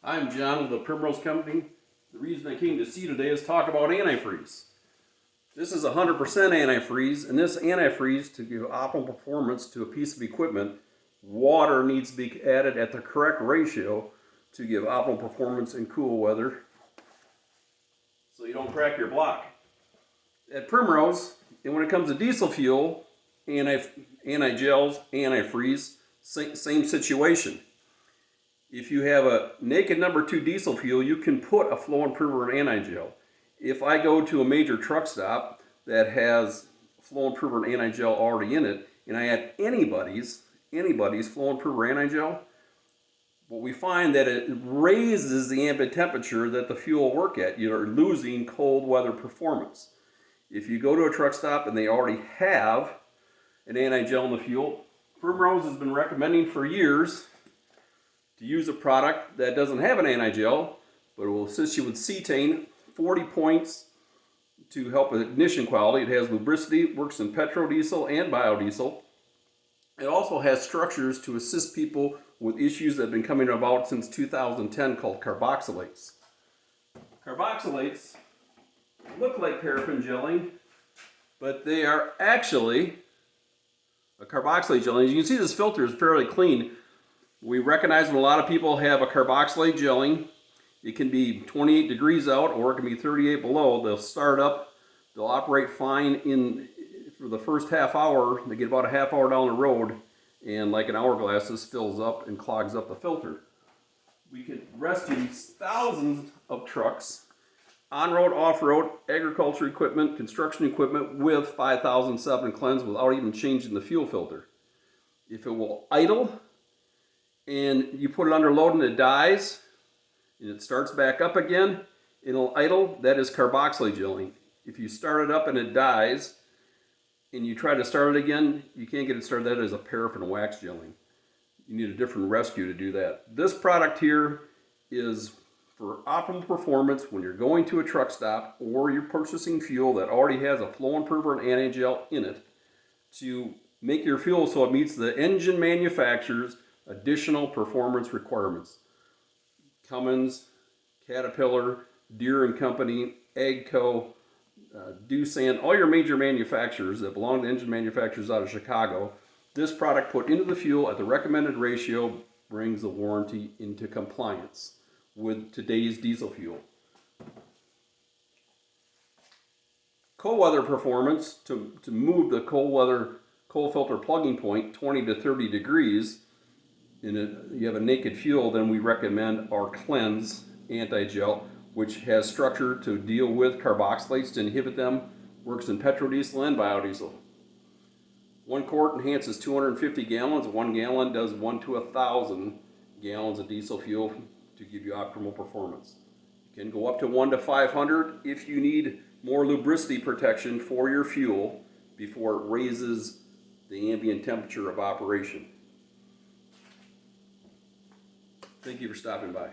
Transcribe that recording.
I'm John with the Primrose Company. The reason I came to see you today is talk about antifreeze. This is 100% antifreeze, and this antifreeze, to give optimal performance to a piece of equipment, water needs to be added at the correct ratio to give optimal performance in cool weather so you don't crack your block. At Primrose, and when it comes to diesel fuel, anti-gels, antifreeze, same situation. If you have a naked number 2 diesel fuel, you can put a flow improver and anti-gel. If I go to a major truck stop that has flow improver and anti-gel already in it, and I add anybody's flow improver anti-gel, what we find that it raises the ambient temperature that the fuel will work at. You're losing cold weather performance. If you go to a truck stop and they already have an anti-gel in the fuel, Primrose has been recommending for years to use a product that doesn't have an anti-gel, but it will assist you with cetane, 40 points to help with ignition quality. It has lubricity, works in petrodiesel and biodiesel. It also has structures to assist people with issues that have been coming about since 2010 called carboxylates. Carboxylates look like paraffin gelling, but they are actually a carboxylate gelling. As you can see, this filter is fairly clean. We recognize when a lot of people have a carboxylate gelling, it can be 28 degrees out or it can be 38 below. They'll start up, they'll operate fine for the first half hour. They get about a half hour down the road, and like an hourglass, this fills up and clogs up the filter. We can rescue thousands of trucks, on-road, off-road, agriculture equipment, construction equipment with 5007 Klenz without even changing the fuel filter. If it will idle, and you put it under load and it dies, and it starts back up again, it'll idle, that is carboxylate gelling. If you start it up and it dies, and you try to start it again, you can't get it started, that is a paraffin wax gelling. You need a different rescue to do that. This product here is for optimal performance when you're going to a truck stop or you're purchasing fuel that already has a flow improver and anti-gel in it to make your fuel so it meets the engine manufacturer's additional performance requirements. Cummins, Caterpillar, Deere & Company, AGCO, Doosan, all your major manufacturers that belong to engine manufacturers out of Chicago, this product put into the fuel at the recommended ratio brings the warranty into compliance with today's diesel fuel. Cold weather performance, to move the cold filter plugging point 20 to 30 degrees, you have a naked fuel, then we recommend our Klenz anti-gel, which has structure to deal with carboxylates to inhibit them, works in petrodiesel and biodiesel. 1 quart enhances 250 gallons, 1 gallon does 1 to 1,000 gallons of diesel fuel to give you optimal performance. You can go up to 1 to 500 if you need more lubricity protection for your fuel before it raises the ambient temperature of operation. Thank you for stopping by.